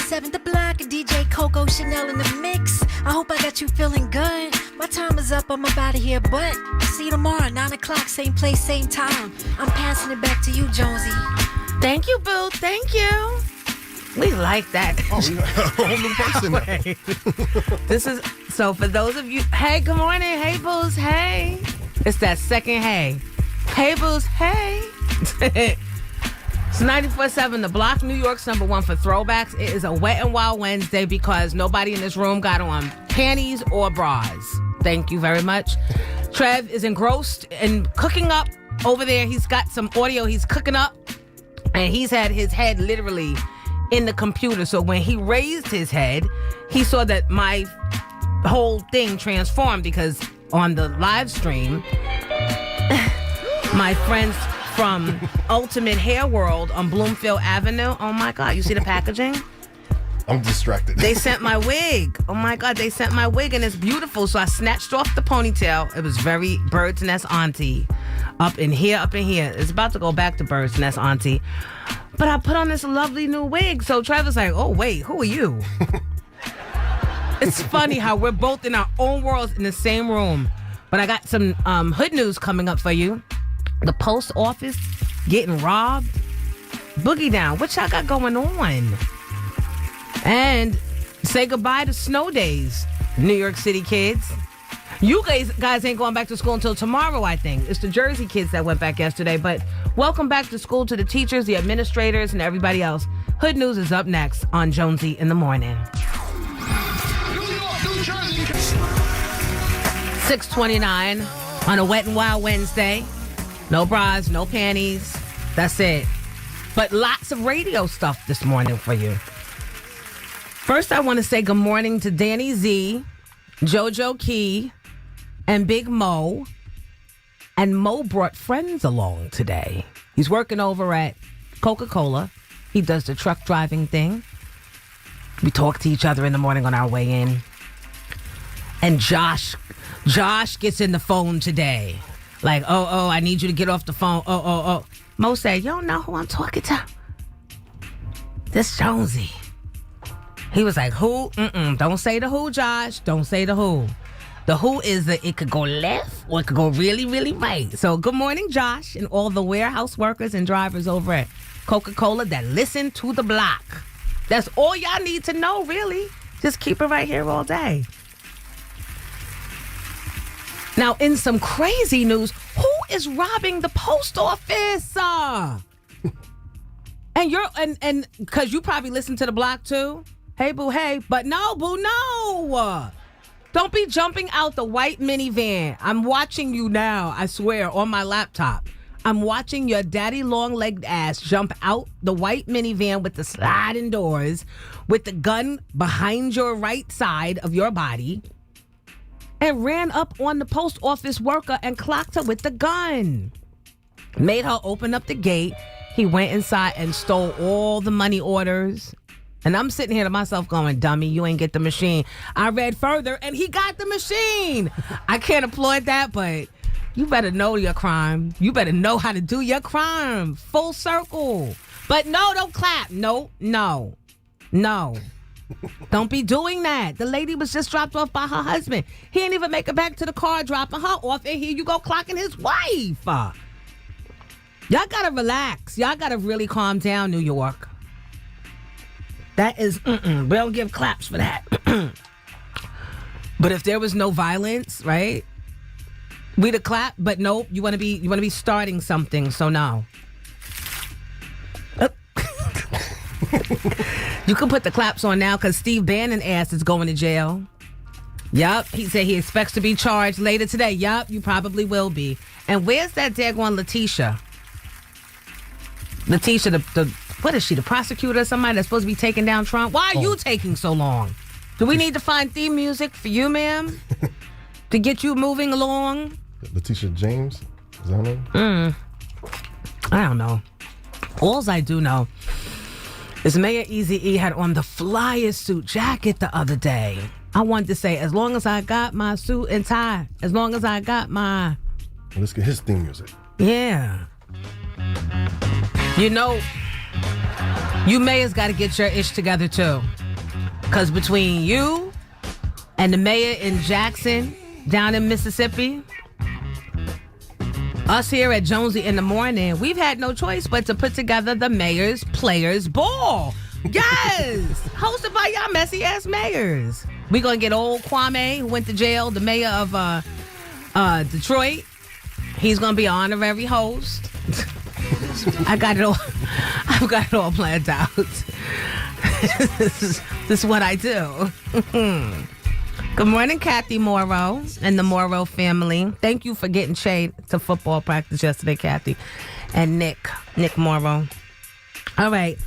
94.7 The Block, DJ Coco Chanel in the mix. I hope I got you feeling good. My time is up, I'm about to here, but see you tomorrow, 9 o'clock, same place, same time. I'm passing it back to you, Jonesy. Thank you, boo. Thank you. We like that. Oh, we got a whole new person now. This is, so for those of you, hey, good morning. Hey, boos. Hey. It's that second hey. Hey, boos. Hey. It's 94.7 The Block, New York's #1 for throwbacks. It is a Wet and Wild Wednesday because nobody in this room got on panties or bras. Thank you very much. Trev is engrossed in cooking up over there. He's got some audio he's cooking up, and he's had his head literally in the computer. So when he raised his head, he saw that my whole thing transformed because on the live stream, my friends from Ultimate Hair World on Bloomfield Avenue. Oh my God, you see the packaging? I'm distracted. They sent my wig. Oh my God, they sent my wig and it's beautiful. So I snatched off the ponytail. It was very Bird's Nest Auntie. Up in here. It's about to go back to Bird's Nest Auntie. But I put on this lovely new wig. So Trevor's like, oh wait, who are you? It's funny how we're both in our own worlds in the same room. But I got some hood news coming up for you. The post office getting robbed. Boogie down. What y'all got going on? And say goodbye to snow days, New York City kids. You guys ain't going back to school until tomorrow, I think. It's the Jersey kids that went back yesterday. But welcome back to school to the teachers, the administrators, and everybody else. Hood News is up next on Jonesy in the Morning. 6:29 on a Wet and Wild Wednesday. No bras, no panties. That's it. But lots of radio stuff this morning for you. First, I want to say good morning to Danny Z, JoJo Key, and Big Mo. And Mo brought friends along today. He's working over at Coca-Cola. He does the truck driving thing. We talk to each other in the morning on our way in. And Josh gets in the phone today. Like, oh, I need you to get off the phone. Oh. Mo said, you don't know who I'm talking to? This Jonesy. He was like, who? Don't say the who, Josh. Don't say the who. The who is that it could go left or it could go really, really right. So good morning, Josh, and all the warehouse workers and drivers over at Coca-Cola that listen to the block. That's all y'all need to know, really. Just keep it right here all day. Now, in some crazy news, who is robbing the post office? And you're and because you probably listen to the block too. Hey, boo, hey. But no, boo, no. Don't be jumping out the white minivan. I'm watching you now, I swear, on my laptop. I'm watching your daddy long-legged ass jump out the white minivan with the sliding doors, with the gun behind your right side of your body, and ran up on the post office worker and clocked her with the gun. Made her open up the gate. He went inside and stole all the money orders. And I'm sitting here to myself going, dummy, you ain't get the machine. I read further and he got the machine. I can't applaud that, but you better know your crime. You better know how to do your crime. Full circle. But no, don't clap. No. Don't be doing that. The lady was just dropped off by her husband. He didn't even make it back to the car, dropping her off, and here you go clocking his wife. Y'all gotta relax. Y'all gotta really calm down, New York. That is, we don't give claps for that. But if there was no violence, right? We'd have clapped, but nope, you wanna be starting something, so no. You can put the claps on now because Steve Bannon ass is going to jail. Yup, he said he expects to be charged later today. Yup, you probably will be. And where's that daggone Letitia? Letitia, the what is she, the prosecutor or somebody that's supposed to be taking down Trump? Why are you taking so long? Do we need to find theme music for you, ma'am? To get you moving along? Letitia James? Is that her name? I don't know. Alls I do know is Mayor Eazy-E had on the flyest suit jacket the other day. I wanted to say, as long as I got my suit and tie, as long as I got my... Let's get his theme music. Yeah. You know, you mayors got to get your ish together too. Because between you and the mayor in Jackson, down in Mississippi, us here at Jonesy in the Morning, we've had no choice but to put together the Mayor's Players Ball. Yes! Hosted by y'all messy-ass mayors. We're going to get old Kwame, who went to jail, the mayor of Detroit. He's going to be an honorary host. I've got it all planned out. This is what I do. Good morning, Kathy Morrow and the Morrow family. Thank you for getting Shay to football practice yesterday, Kathy. And Nick Morrow. All right.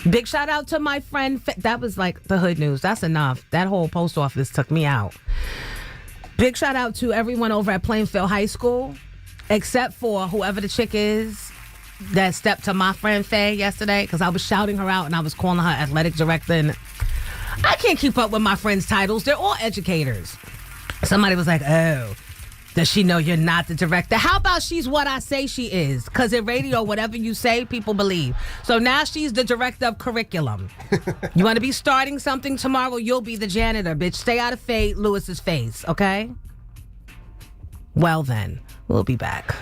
Big shout out to my friend. That was like the hood news. That's enough. That whole post office took me out. Big shout out to everyone over at Plainfield High School, except for whoever the chick is that stepped to my friend Faye yesterday, because I was shouting her out and I was calling her athletic director, and I can't keep up with my friends' titles. They're all educators. Somebody was like, oh, does she know you're not the director? How about she's what I say she is? Because in radio, whatever you say, people believe. So now she's the director of curriculum. You want to be starting something tomorrow, you'll be the janitor, bitch. Stay out of Faye Lewis's face, okay? Well then, we'll be back.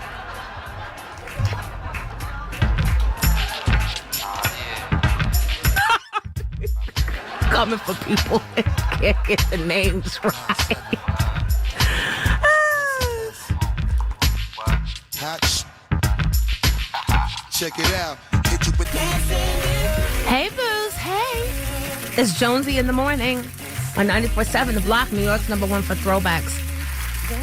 Coming for people that can't get the names right. Check it out. Hit you with Hey, Booze. Hey. It's Jonesy in the Morning on 94.7 The Block, New York's #1 for throwbacks.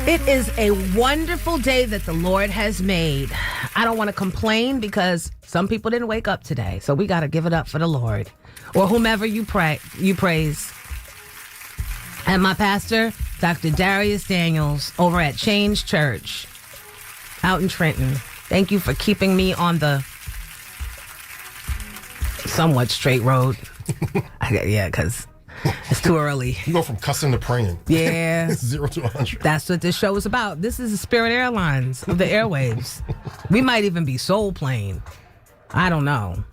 It is a wonderful day that the Lord has made. I don't want to complain because some people didn't wake up today, so we got to give it up for the Lord. Or whomever you praise. And my pastor, Dr. Darius Daniels, over at Change Church out in Trenton. Thank you for keeping me on the somewhat straight road. Yeah, because it's too early. You go from cussing to praying. Yeah. 0 to 100. That's what this show is about. This is the Spirit Airlines of the airwaves. We might even be soul plane. I don't know.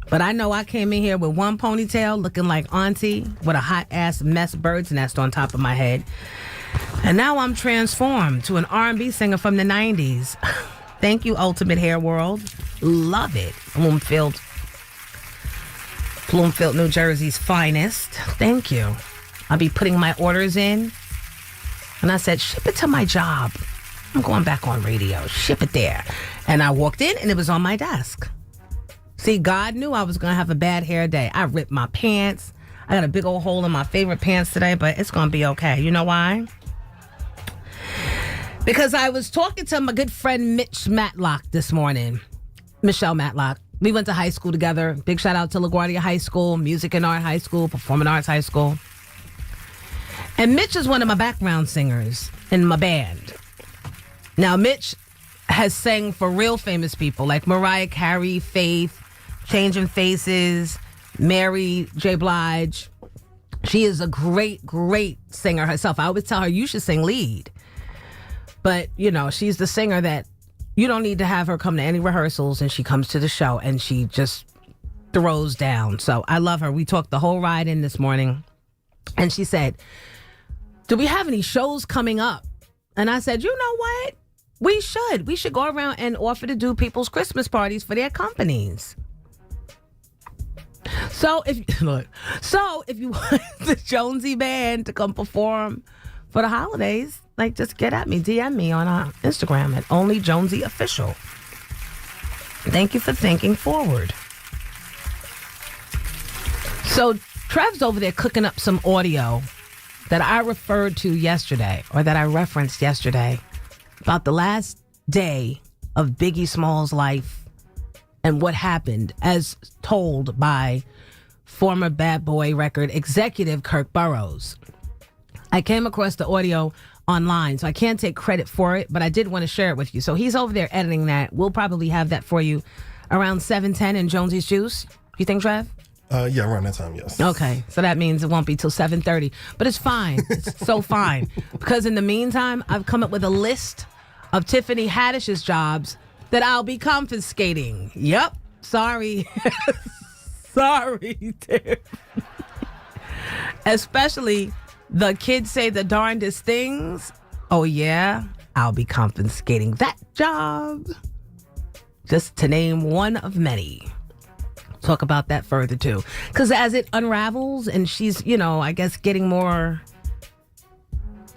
But I know I came in here with one ponytail looking like Auntie with a hot-ass mess bird's nest on top of my head. And now I'm transformed to an R&B singer from the 90s. Thank you, Ultimate Hair World. Love it. Bloomfield, New Jersey's finest. Thank you. I'll be putting my orders in. And I said, ship it to my job. I'm going back on radio. Ship it there. And I walked in and it was on my desk. See, God knew I was going to have a bad hair day. I ripped my pants. I got a big old hole in my favorite pants today, but it's going to be okay. You know why? Because I was talking to my good friend Mitch Matlock this morning. Michelle Matlock. We went to high school together. Big shout out to LaGuardia High School, Music and Art High School, Performing Arts High School. And Mitch is one of my background singers in my band. Now, Mitch has sang for real famous people like Mariah Carey, Faith, Changing Faces, Mary J. Blige. She is a great, great singer herself. I always tell her, you should sing lead. But, you know, she's the singer that you don't need to have her come to any rehearsals, and she comes to the show and she just throws down. So I love her. We talked the whole ride in this morning. And she said, do we have any shows coming up? And I said, you know what? We should. We should go around and offer to do people's Christmas parties for their companies. So if you want the Jonesy band to come perform for the holidays, like, just get at me, DM me on Instagram at OnlyJonesyOfficial. Thank you for thinking forward. So Trev's over there cooking up some audio that I referred to yesterday, or that I referenced yesterday, about the last day of Biggie Smalls' life and what happened, as told by former Bad Boy record executive Kirk Burroughs. I came across the audio online, so I can't take credit for it, but I did want to share it with you. So he's over there editing that. We'll probably have that for you around 7:10 in Jonesy's Juice. You think, Trev? Yeah, around that time, yes. Okay, so that means it won't be till 7:30, but it's fine. It's so fine, because in the meantime, I've come up with a list of Tiffany Haddish's jobs that I'll be confiscating. Yep, sorry. Sorry, Tiff. Especially the kids say the darndest things. Oh, yeah? I'll be confiscating that job. Just to name one of many. Talk about that further, too. Because as it unravels and she's, I guess getting more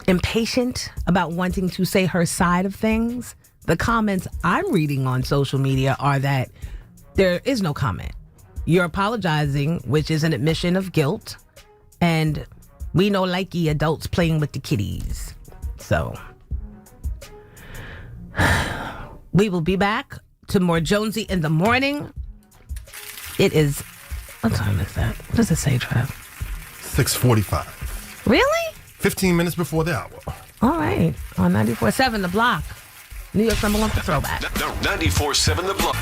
impatient about wanting to say her side of things, the comments I'm reading on social media are that there is no comment. You're apologizing, which is an admission of guilt. And we know likey adults playing with the kiddies. So we will be back to more Jonesy in the morning. It is, what time is that? What does it say, Trev? 6:45. Really? 15 minutes before the hour. All right. On 94.7 The Block. New York's number one for throwback. 94.7 The Block.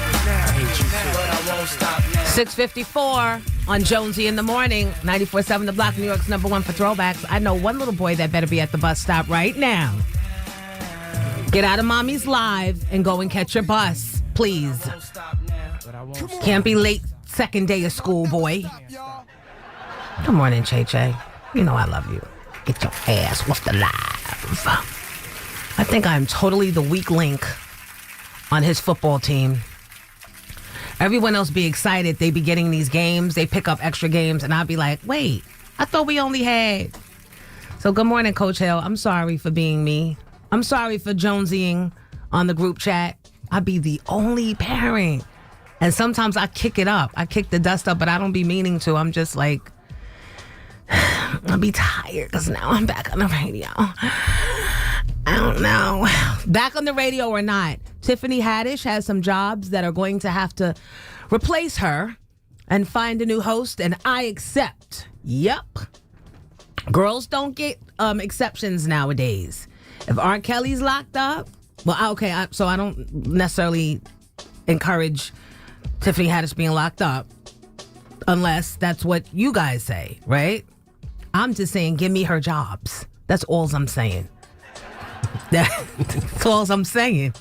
6:54 on Jonesy in the morning. 94.7 The Block, New York's number one for throwbacks. I know one little boy that better be at the bus stop right now. Get out of mommy's live and go and catch your bus, please. Can't be late second day of school, boy. Good morning, Che. You know I love you. Get your ass off the live. I think I'm totally the weak link on his football team. Everyone else be excited. They be getting these games. They pick up extra games. And I'll be like, wait, I thought we only had. So good morning, Coach Hill. I'm sorry for being me. I'm sorry for jonesying on the group chat. I be the only parent. And sometimes I kick it up. I kick the dust up, but I don't be meaning to. I'm just like, I'll be tired because now I'm back on the radio. I don't know. Back on the radio or not, Tiffany Haddish has some jobs that are going to have to replace her and find a new host, and I accept. Yep. Girls don't get exceptions nowadays. If R. Kelly's locked up, well, okay, so I don't necessarily encourage Tiffany Haddish being locked up unless that's what you guys say, right? I'm just saying, give me her jobs. That's all I'm saying. That's all I'm saying.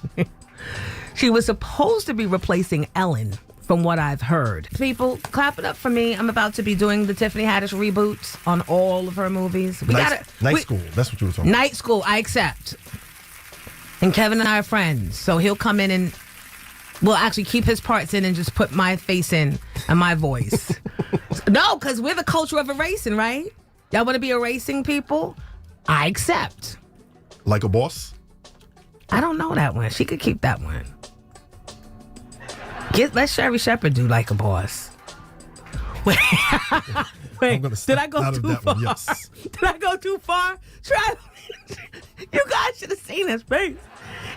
She was supposed to be replacing Ellen, from what I've heard. People, clap it up for me. I'm about to be doing the Tiffany Haddish reboots on all of her movies. Night School. That's what you were talking about. Night School, I accept. And Kevin and I are friends, so he'll come in and we'll actually keep his parts in and just put my face in and my voice. No, because we're the culture of erasing, right? Y'all want to be erasing people? I accept. Like a boss? I don't know that one. She could keep that one. Let Sherry Shepherd do Like a Boss. Wait, did I go too far? One, yes. Did I go too far? You guys should have seen his face.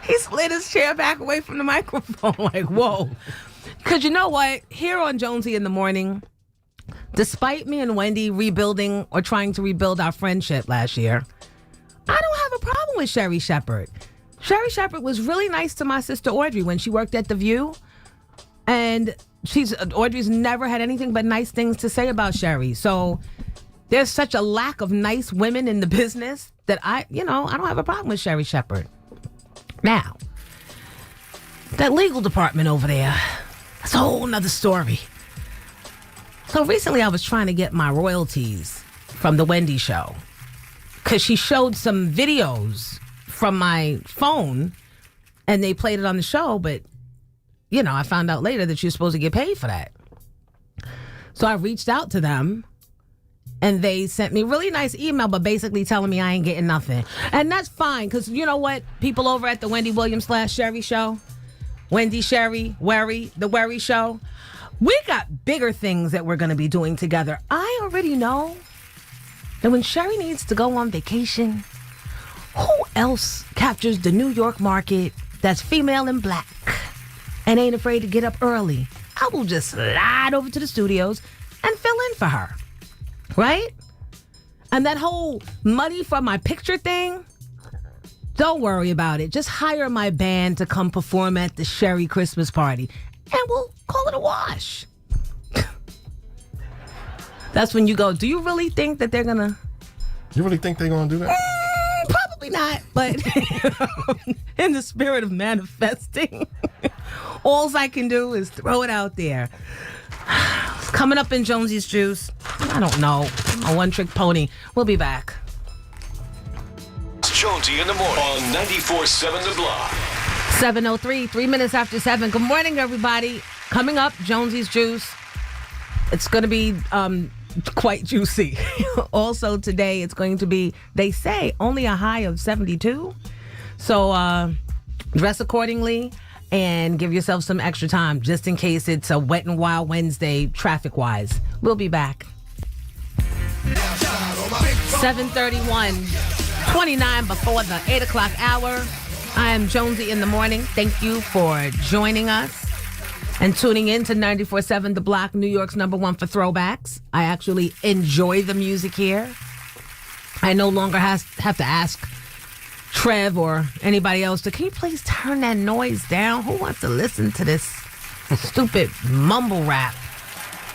He slid his chair back away from the microphone like, whoa. Because you know what? Here on Jonesy in the Morning, despite me and Wendy rebuilding or trying to rebuild our friendship last year, I don't have a problem with Sherry Shepherd. Sherry Shepherd was really nice to my sister Audrey when she worked at The View. And Audrey's never had anything but nice things to say about Sherry. So there's such a lack of nice women in the business that I don't have a problem with Sherry Shepherd. Now, that legal department over there, that's a whole nother story. So recently I was trying to get my royalties from the Wendy show because she showed some videos from my phone and they played it on the show, but I found out later that you're supposed to get paid for that. So I reached out to them and they sent me a really nice email, but basically telling me I ain't getting nothing. And that's fine, because you know what? People over at the Wendy Williams / Sherry show, Wendy, Sherry, the Worry show, we got bigger things that we're going to be doing together. I already know that when Sherry needs to go on vacation, who else captures the New York market that's female and black and ain't afraid to get up early? I will just slide over to the studios and fill in for her. Right? And that whole money for my picture thing, don't worry about it. Just hire my band to come perform at the Sherry Christmas party and we'll call it a wash. That's when you go, do you really think that they're gonna... You really think they're gonna do that? Probably not, but in the spirit of manifesting, all I can do is throw it out there. coming up in Jonesy's Juice. I don't know. A one-trick pony. We'll be back. It's Jonesy in the morning on 94.7 The Block. 7:03, 3 minutes after 7. Good morning, everybody. Coming up, Jonesy's Juice. It's going to be quite juicy. Also today, it's going to be, they say, only a high of 72. So dress accordingly and give yourself some extra time just in case it's a wet and wild Wednesday traffic-wise. We'll be back. 7:31, 29 before the 8 o'clock hour. I am Jonesy in the morning. Thank you for joining us and tuning in to 94.7 The Block, New York's #1 for throwbacks. I actually enjoy the music here. I no longer have to ask Trev or anybody else can you please turn that noise down? Who wants to listen to this stupid mumble rap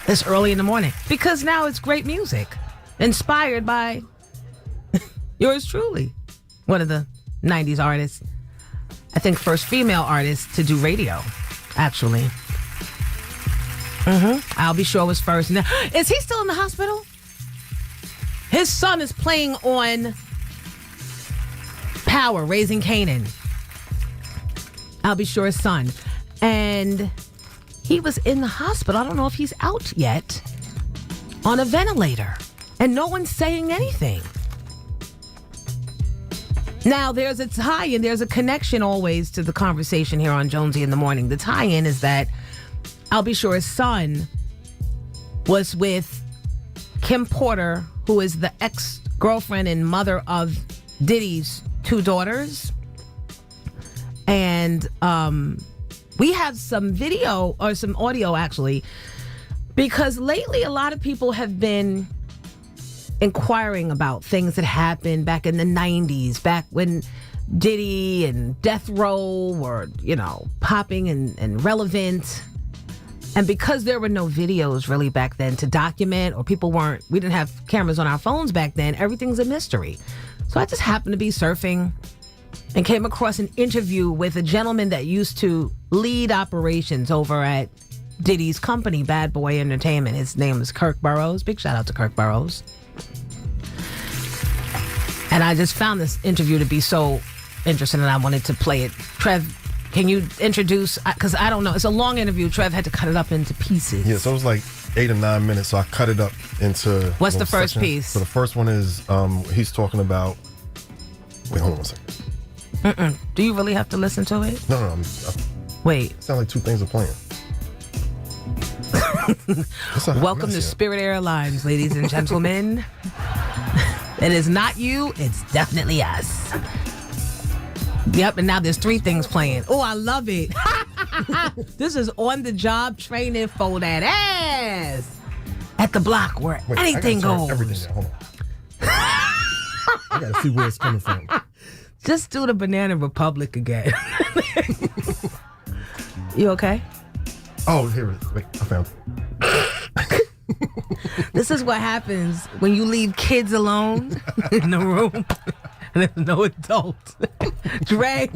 this early in the morning? Because now it's great music, inspired by yours truly, one of the 90s artists. I think first female artist to do radio, actually. I'll Be Sure was first. Now, is he still in the hospital? His son is playing on Power, Raising Canaan. I'll Be Sure's son. And he was in the hospital. I don't know if he's out yet, on a ventilator. And no one's saying anything. Now, there's a tie-in. There's a connection always to the conversation here on Jonesy in the Morning. The tie-in is that I'll Be Sure's son was with Kim Porter, who is the ex-girlfriend and mother of Diddy's 2 daughters. And we have some video, or some audio, actually, because lately a lot of people have been inquiring about things that happened back in the 90s, back when Diddy and Death Row were, popping and relevant. And because there were no videos really back then to document, or we didn't have cameras on our phones back then, everything's a mystery. So I just happened to be surfing and came across an interview with a gentleman that used to lead operations over at Diddy's company, Bad Boy Entertainment. His name is Kirk Burrows. Big shout out to Kirk Burrows. And I just found this interview to be so interesting and I wanted to play it. Trev, can you introduce, because I don't know, it's a long interview. Trev had to cut it up into pieces. Yeah, so it was like 8 or 9 minutes, so I cut it up into... What's the first sections. piece? So the first one is, he's talking about... Wait, hold on 1 second. Do you really have to listen to it? No, Wait. It sounds like 2 things are playing. Welcome to Spirit Airlines, ladies and gentlemen. It is not you, it's definitely us. Yep, and now there's 3 things playing. Oh, I love it. This is on-the-job training for that ass. At the block where anything goes. Everything down. Hold on. I gotta see where it's coming from. Just do the Banana Republic again. You okay? Oh, here it is. Wait, I found it. This is what happens when you leave kids alone in the room and there's no adult. Dre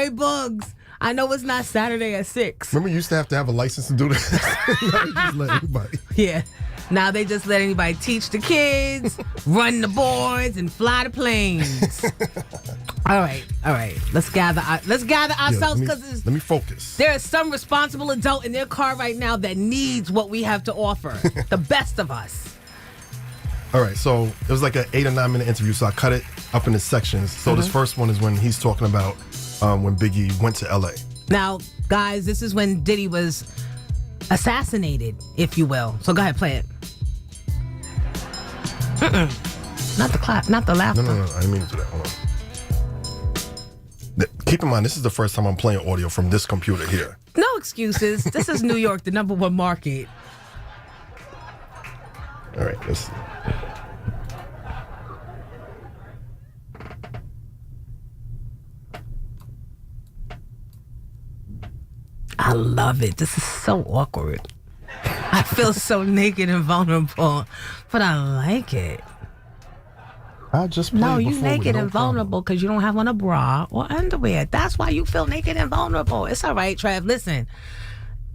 Bugs. I know it's not Saturday at 6. Remember you used to have a license to do this? Now you just let anybody. Yeah. Now they just let anybody teach the kids, run the boards, and fly the planes. All right. Let's gather ourselves, because let me focus. There is some responsible adult in their car right now that needs what we have to offer. The best of us. All right, so it was like an 8 or 9 minute interview, so I cut it up into sections. So this first one is when he's talking about when Biggie went to LA. Now, guys, this is when Diddy was assassinated, if you will. So go ahead, play it. Not the clap, not the laughter. No, I didn't mean to do that. Hold on. Keep in mind, this is the first time I'm playing audio from this computer here. No excuses. This is New York, the #1 market. All right, let's see. I love it. This is so awkward. I feel so naked and vulnerable, but I like it. I just played No, you before naked with no and vulnerable because you don't have on a bra or underwear. That's why you feel naked and vulnerable. It's all right, Trav. Listen,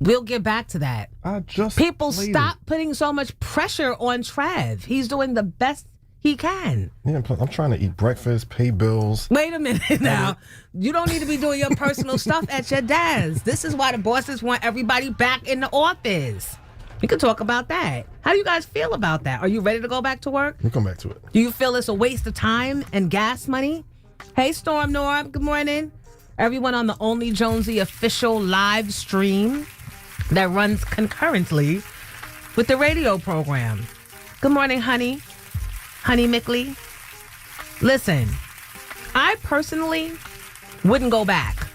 We'll get back to that. I just People played stop putting so much pressure on Trev. He's doing the best he can. Yeah, I'm trying to eat breakfast, pay bills. Wait a minute now. You don't need to be doing your personal stuff at your dad's. This is why the bosses want everybody back in the office. We can talk about that. How do you guys feel about that? Are you ready to go back to work? We'll come back to it. Do you feel it's a waste of time and gas money? Hey, Storm Norm, good morning. Everyone on the Only Jonesy official live stream that runs concurrently with the radio program. Good morning, honey. Honey Mickley. Listen, I personally wouldn't go back.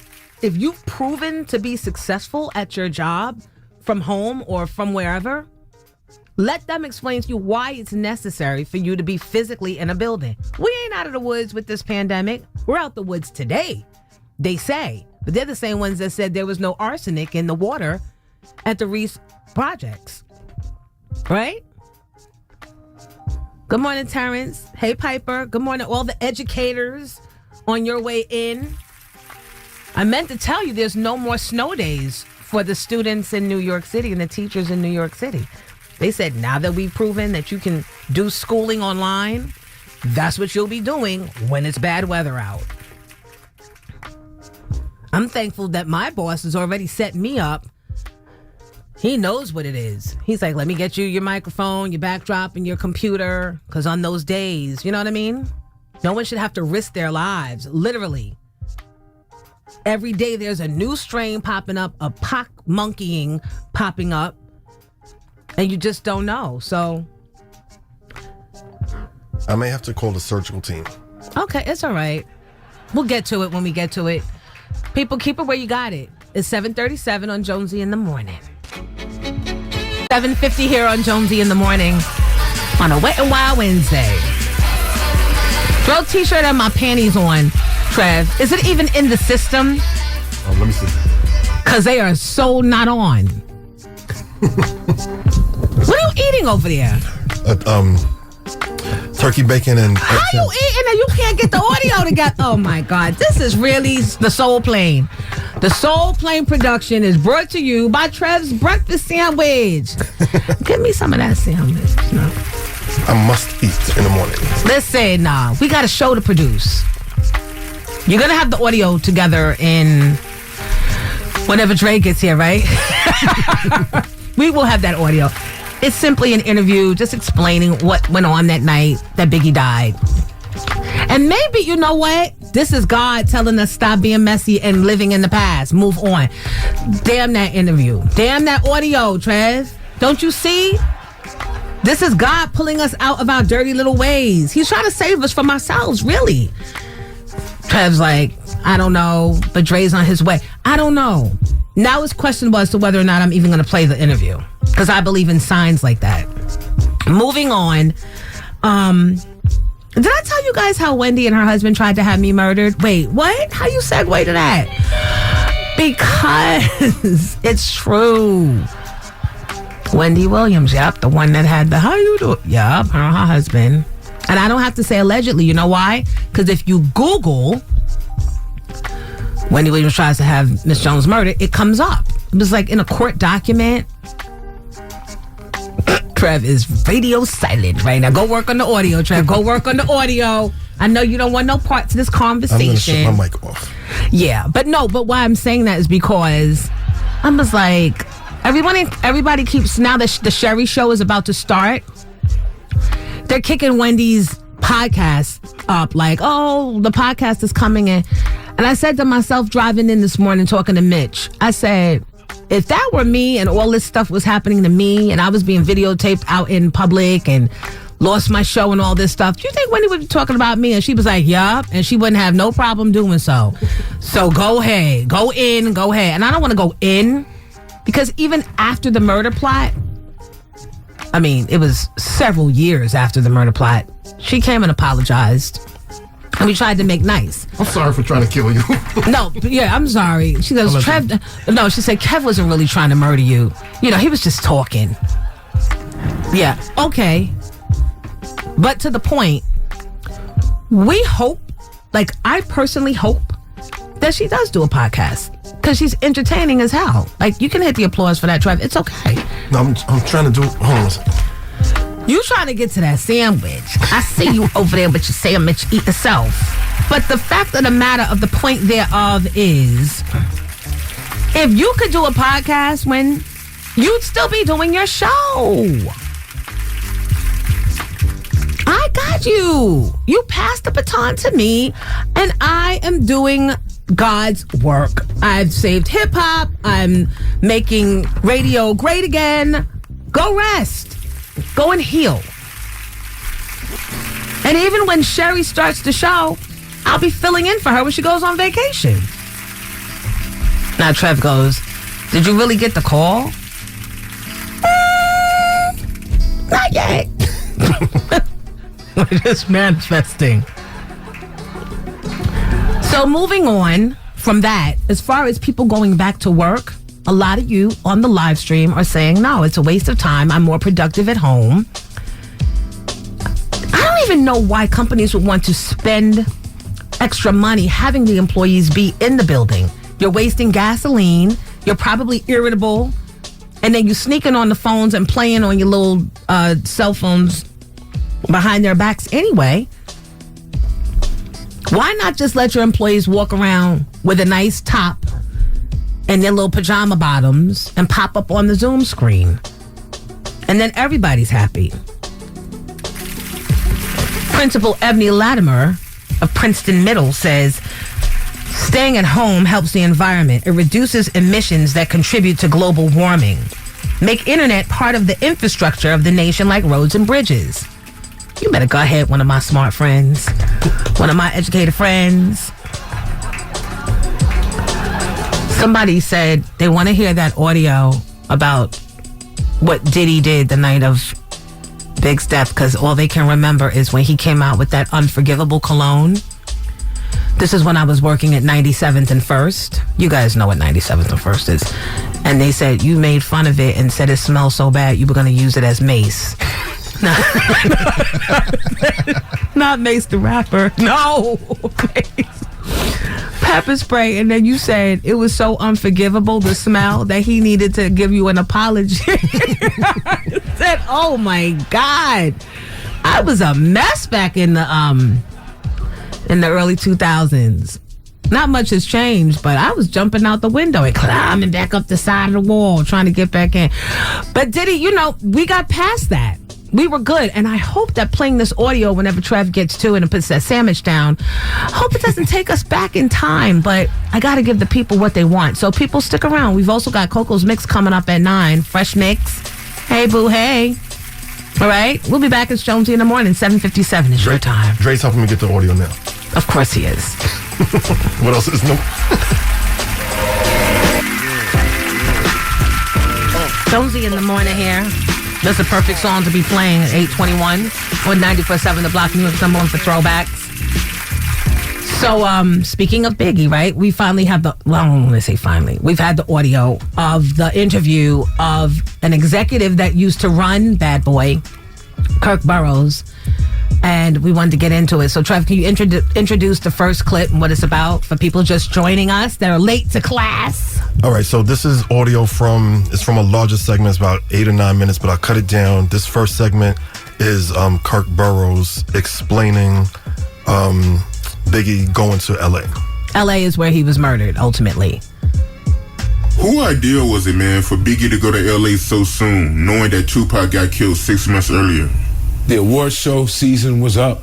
If you've proven to be successful at your job from home or from wherever, let them explain to you why it's necessary for you to be physically in a building. We ain't out of the woods with this pandemic. We're out the woods today, they say. But they're the same ones that said there was no arsenic in the water at the Reese projects. Right? Good morning, Terrence. Hey, Piper. Good morning, all the educators on your way in. I meant to tell you there's no more snow days for the students in New York City and the teachers in New York City. They said now that we've proven that you can do schooling online, that's what you'll be doing when it's bad weather out. I'm thankful that my boss has already set me up. He knows what it is. He's like, let me get you your microphone, your backdrop, and your computer. Because on those days, you know what I mean? No one should have to risk their lives, literally. Every day there's a new strain popping up, a pock monkeying popping up, and you just don't know. So I may have to call the surgical team. Okay, it's all right. We'll get to it when we get to it. People, keep it where you got it. It's 7:37 on Jonesy in the morning. 7:50 here on Jonesy in the morning on a Wet and Wild Wednesday. Throw a t-shirt and my panties on, Trev. Is it even in the system? Let me see. Because they are so not on. What are you eating over there? Turkey bacon and... How you eating and you can't get the audio together? Oh my God, this is really the Soul Plane. The Soul Plane production is brought to you by Trev's Breakfast Sandwich. Give me some of that sandwich. No. I must eat in the morning. Listen, we got a show to produce. You're going to have the audio together in whenever Dre gets here, right? We will have that audio. It's simply an interview just explaining what went on that night that Biggie died. And maybe, you know what? This is God telling us stop being messy and living in the past. Move on. Damn that interview. Damn that audio, Trev. Don't you see? This is God pulling us out of our dirty little ways. He's trying to save us from ourselves, really. Trev's like, I don't know, but Dre's on his way. I don't know. Now it's questionable as to whether or not I'm even going to play the interview. Because I believe in signs like that. Moving on. Did I tell you guys how Wendy and her husband tried to have me murdered? Wait, what? How you segue to that? Because it's true. Wendy Williams, yep, the one that had the how you do it. Yep, her husband. And I don't have to say allegedly. You know why? Because if you Google Wendy Williams tries to have Miss Jones murdered, it comes up. It was like in a court document. Trev is radio silent right now. Go work on the audio, Trev. Go work on the audio. I know you don't want no part to this conversation. I'm going to shut my mic off. Yeah, but why I'm saying that is because I was like, everybody keeps, now that the Sherry show is about to start, they're kicking Wendy's podcast up like, oh, the podcast is coming in. And I said to myself driving in this morning talking to Mitch, I said, if that were me and all this stuff was happening to me and I was being videotaped out in public and lost my show and all this stuff, do you think Wendy would be talking about me? And she was like, yup. And she wouldn't have no problem doing so. So go ahead. Go in. Go ahead. And I don't want to go in because even after the murder plot, I mean, it was several years after the murder plot, she came and apologized. And we tried to make nice. I'm sorry for trying to kill you. No, yeah, I'm sorry. She goes, Trev. No, she said, Kev wasn't really trying to murder you. You know, he was just talking. Yeah, okay. But to the point, we hope, like I personally hope that she does do a podcast. because she's entertaining as hell. Like, you can hit the applause for that, Trev. It's okay. No, I'm trying to do. Hold on a second. You trying to get to that sandwich. I see you over there with your sandwich, eat yourself. But the fact of the matter of the point thereof is, if you could do a podcast when you'd still be doing your show. I got you. You passed the baton to me, and I am doing God's work. I've saved hip hop. I'm making radio great again. Go rest. Go and heal. And even when Sherry starts the show, I'll be filling in for her when she goes on vacation. Now Trev goes, did you really get the call? Not yet. We're just manifesting. So moving on from that, as far as people going back to work, a lot of you on the live stream are saying, no, it's a waste of time. I'm more productive at home. I don't even know why companies would want to spend extra money having the employees be in the building. You're wasting gasoline. You're probably irritable. And then you're sneaking on the phones and playing on your little cell phones behind their backs anyway. Why not just let your employees walk around with a nice top and their little pajama bottoms and pop up on the Zoom screen? And then everybody's happy. Principal Ebony Latimer of Princeton Middle says, staying at home helps the environment. It reduces emissions that contribute to global warming. Make internet part of the infrastructure of the nation like roads and bridges. You better go ahead, one of my smart friends. One of my educated friends. Somebody said they want to hear that audio about what Diddy did the night of Big's death, because all they can remember is when he came out with that unforgivable cologne. This is when I was working at 97th and 1st. You guys know what 97th and 1st is. And they said you made fun of it and said it smells so bad you were going to use it as mace. Not Mace the rapper. No. Mace. Pepper spray. And then you said it was so unforgivable, the smell, that he needed to give you an apology. I said, oh my God. I was a mess back in the early 2000s. Not much has changed, but I was jumping out the window and climbing back up the side of the wall trying to get back in. But Diddy, we got past that. We were good, and I hope that playing this audio whenever Trev gets to it and puts that sandwich down, I hope it doesn't take us back in time, but I got to give the people what they want. So people stick around. We've also got Coco's Mix coming up at 9. Fresh mix. Hey, boo, hey. All right? We'll be back. It's Jonesy in the morning. 7:57 is your time. Dre's helping me get the audio now. Of course he is. What else is new? Jonesy in the morning here. That's the perfect song to be playing at 8:21 on 94.7 The Block. Music number 1 for throwbacks. So, speaking of Biggie, right? We finally have we've had the audio of the interview of an executive that used to run Bad Boy, Kirk Burroughs, and we wanted to get into it. So, Trev, can you introduce the first clip and what it's about for people just joining us that are late to class? All right, so this is audio from a larger segment. It's about 8 or 9 minutes, but I'll cut it down. This first segment is Kirk Burroughs explaining Biggie going to L.A. L.A. is where he was murdered, ultimately. Who idea was it, man, for Biggie to go to L.A. so soon, knowing that Tupac got killed 6 months earlier? The award show season was up.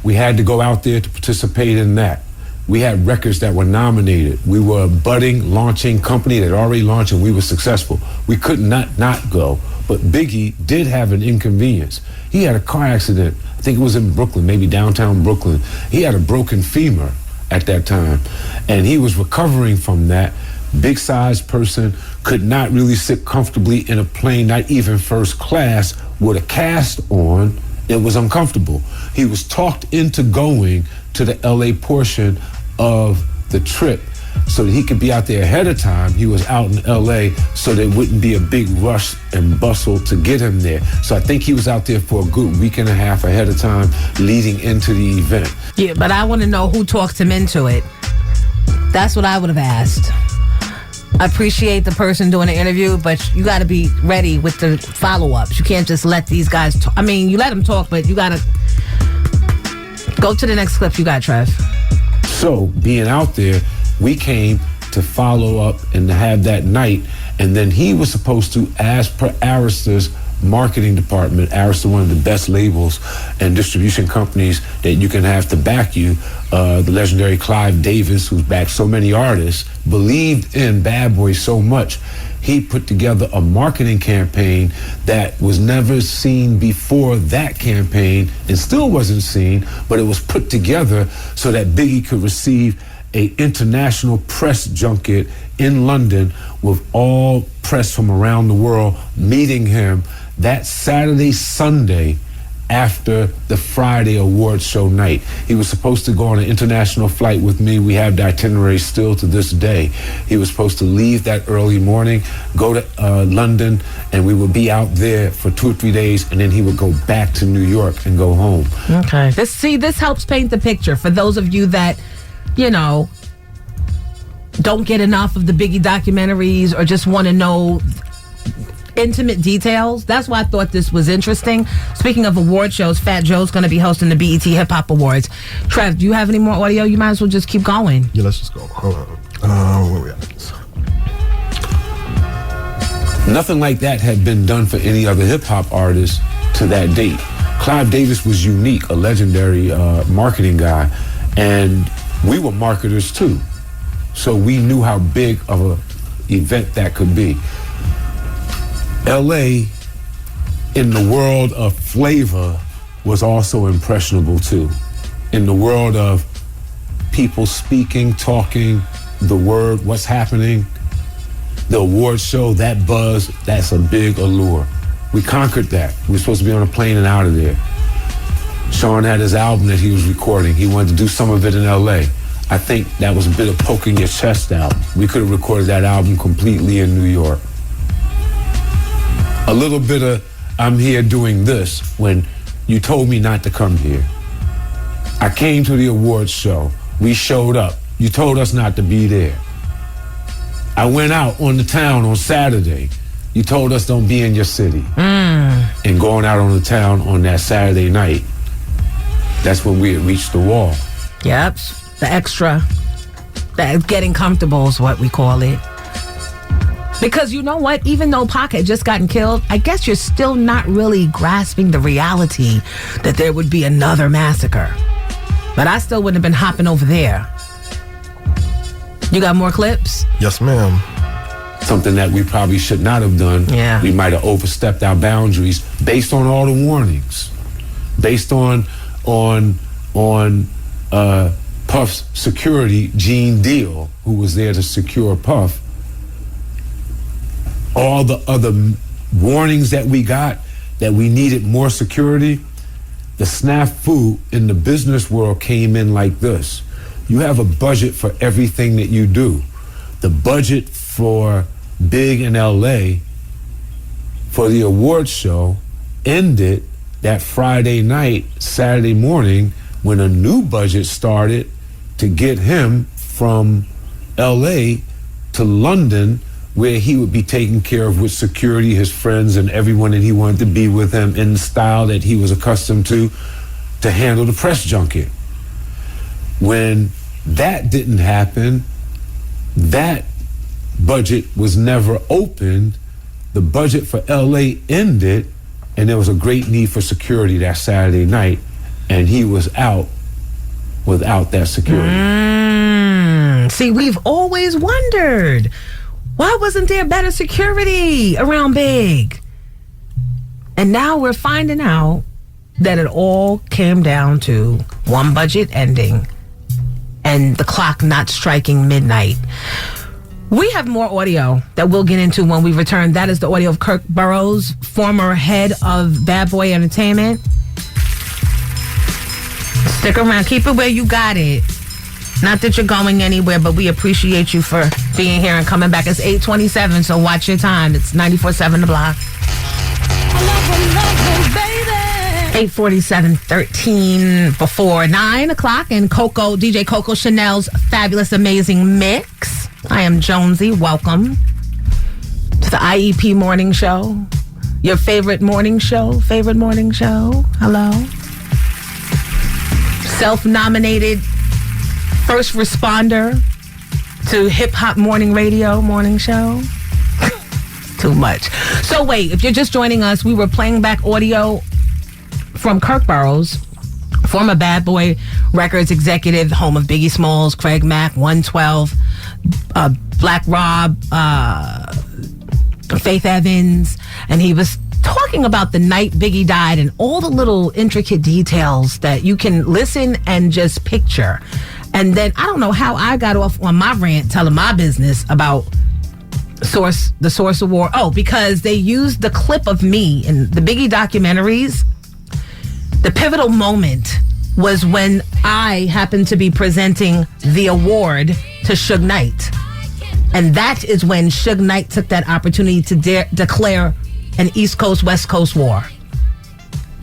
We had to go out there to participate in that. We had records that were nominated. We were a budding, launching company that already launched, and we were successful. We could not go. But Biggie did have an inconvenience. He had a car accident. I think it was in Brooklyn, maybe downtown Brooklyn. He had a broken femur at that time, and he was recovering from that. Big-sized person, could not really sit comfortably in a plane, not even first class, with a cast on. It was uncomfortable. He was talked into going to the LA portion of the trip so that he could be out there ahead of time. He was out in LA so there wouldn't be a big rush and bustle to get him there. So I think he was out there for a good week and a half ahead of time leading into the event. Yeah, but I want to know who talked him into it. That's what I would have asked. appreciate the person doing the interview, but you got to be ready with the follow-ups. You can't just let these guys talk. I mean, you let them talk, but you got to go to the next clip you got, Trev. So, being out there, we came to follow up and to have that night, and then he was supposed to, as per Arista marketing department, Arista, one of the best labels and distribution companies that you can have to back you, the legendary Clive Davis, who's backed so many artists, believed in Bad Boy so much, he put together a marketing campaign that was never seen before that campaign and still wasn't seen, but it was put together so that Biggie could receive a international press junket in London with all press from around the world meeting him that Saturday, Sunday after the Friday award show night. He was supposed to go on an international flight with me. We have the itinerary still to this day. He was supposed to leave that early morning, go to London, and we would be out there for 2 or 3 days, and then he would go back to New York and go home. Okay. This helps paint the picture for those of you that, don't get enough of the Biggie documentaries or just want to know intimate details. That's why I thought this was interesting. Speaking of award shows, Fat Joe's going to be hosting the BET Hip Hop Awards. Trev, do you have any more audio? You might as well just keep going. Yeah, let's just go. Hold on. Where we at? Nothing like that had been done for any other hip-hop artist to that date. Clive Davis was unique, a legendary marketing guy, and we were marketers too. So we knew how big of an event that could be. LA, in the world of flavor, was also impressionable too. In the world of people speaking, talking, the word, what's happening, the award show, that buzz, that's a big allure. We conquered that. We were supposed to be on a plane and out of there. Sean had his album that he was recording. He wanted to do some of it in LA. I think that was a bit of poking your chest out. We could have recorded that album completely in New York. A little bit of I'm here doing this when you told me not to come here. I came to the awards show. We showed up. You told us not to be there. I went out on the town on Saturday. You told us don't be in your city. And going out on the town on that Saturday night, that's when we had reached the wall. Yep. The extra. The getting comfortable is what we call it. Because you know what? Even though Pac had just gotten killed, I guess you're still not really grasping the reality that there would be another massacre. But I still wouldn't have been hopping over there. You got more clips? Yes, ma'am. Something that we probably should not have done. Yeah. We might have overstepped our boundaries based on all the warnings, based on Puff's security, Gene Deal, who was there to secure Puff. All the other warnings that we got, that we needed more security, the snafu in the business world came in like this. You have a budget for everything that you do. The budget for Big in LA for the awards show ended that Friday night, Saturday morning, when a new budget started to get him from LA to London, where he would be taken care of with security, his friends, and everyone that he wanted to be with him in the style that he was accustomed to handle the press junket. When that didn't happen, that budget was never opened. The budget for LA ended, and there was a great need for security that Saturday night, and he was out without that security. See, we've always wondered, why wasn't there better security around Big? And now we're finding out that it all came down to one budget ending and the clock not striking midnight. We have more audio that we'll get into when we return. That is the audio of Kirk Burroughs, former head of Bad Boy Entertainment. Stick around. Keep it where you got it. Not that you're going anywhere, but we appreciate you for being here and coming back. It's 8:27, so watch your time. It's 94.7 The Block. I love her, baby. 8:47, 13 before 9 o'clock, and DJ Coco Chanel's Fabulous Amazing Mix. I am Jonesy. Welcome to the IEP Morning Show. Your favorite morning show? Hello? Self-nominated first responder to Hip Hop Morning Radio morning show. Too much. So wait, if you're just joining us, we were playing back audio from Kirk Burroughs, former Bad Boy Records executive, home of Biggie Smalls, Craig Mack, 112, Black Rob, Faith Evans, and he was talking about the night Biggie died and all the little intricate details that you can listen and just picture. And then I don't know how I got off on my rant telling my business about the Source Award. Oh, because they used the clip of me in the Biggie documentaries. The pivotal moment was when I happened to be presenting the award to Suge Knight. And that is when Suge Knight took that opportunity to declare an East Coast, West Coast war.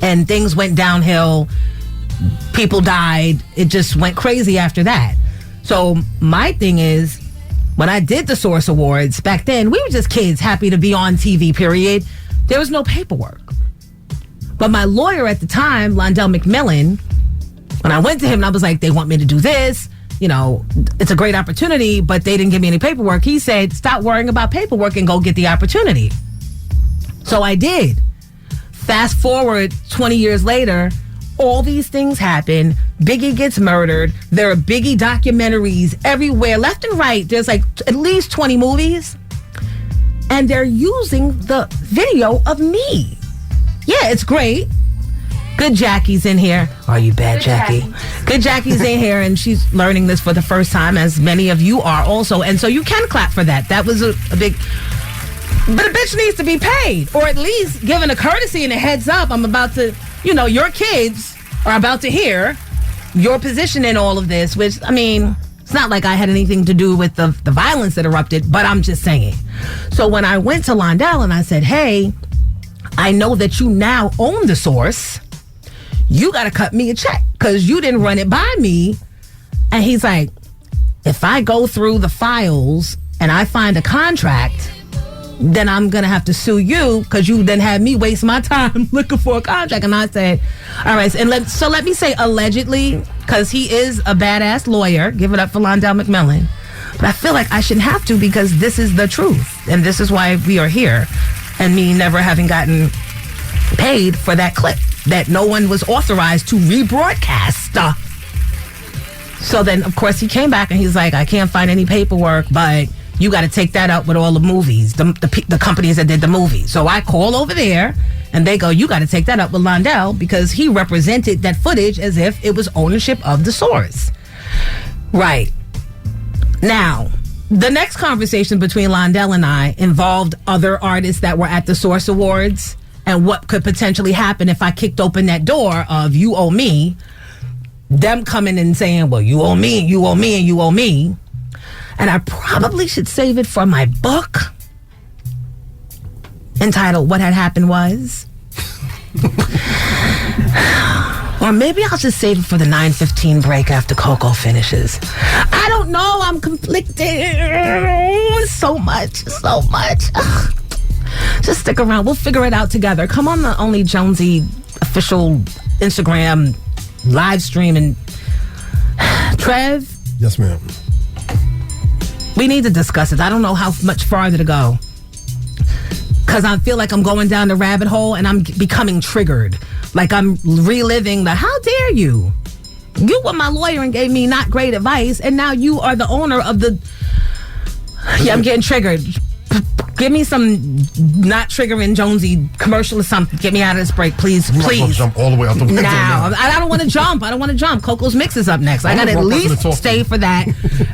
And things went downhill. People died. It just went crazy after that. So my thing is, when I did the Source Awards back then, we were just kids happy to be on TV, period. There was no paperwork. But my lawyer at the time, Londell McMillan, when I went to him and I was like, they want me to do this, it's a great opportunity, but they didn't give me any paperwork. He said, stop worrying about paperwork and go get the opportunity. So I did. Fast forward 20 years later, all these things happen. Biggie gets murdered. There are Biggie documentaries everywhere, left and right. There's like at least 20 movies. And they're using the video of me. Yeah, it's great. Good Jackie's in here. Are you bad, Jackie? Good Jackie's in here, and she's learning this for the first time, as many of you are also. And so you can clap for that. That was a big... But a bitch needs to be paid, or at least given a courtesy and a heads up. I'm about to, your kids are about to hear your position in all of this, which, it's not like I had anything to do with the violence that erupted, but I'm just saying. So when I went to Londell and I said, hey, I know that you now own the Source. You got to cut me a check because you didn't run it by me. And he's like, if I go through the files and I find a contract, then I'm going to have to sue you because you then had me waste my time looking for a contract. And I said, all right. And let me say allegedly, because he is a badass lawyer. Give it up for Londell McMillan. But I feel like I shouldn't have to because this is the truth. And this is why we are here. And me never having gotten paid for that clip that no one was authorized to rebroadcast. So then, of course, he came back and he's like, I can't find any paperwork, but you got to take that up with all the movies, the companies that did the movies. So I call over there, and they go, you got to take that up with Londell because he represented that footage as if it was ownership of the Source. Right. Now, the next conversation between Londell and I involved other artists that were at the Source Awards and what could potentially happen if I kicked open that door of you owe me, them coming and saying, well, you owe me, and you owe me, and you owe me. And I probably should save it for my book entitled What Had Happened Was. Or maybe I'll just save it for the 9:15 break after Coco finishes. I don't know. I'm conflicted. So much. Ugh. Just stick around. We'll figure it out together. Come on the Only Jonesy official Instagram live stream. And Trev? Yes, ma'am. We need to discuss it. I don't know how much farther to go. Because I feel like I'm going down the rabbit hole and I'm becoming triggered. Like I'm reliving the, how dare you? You were my lawyer and gave me not great advice, and now you are the owner of the... Yeah, I'm getting triggered. Give me some not triggering Jonesy commercial or something. Get me out of this break, please. You Please. might jump all the way out the window now. now. I don't want to jump. Coco's Mix is up next. I got to at least stay for that.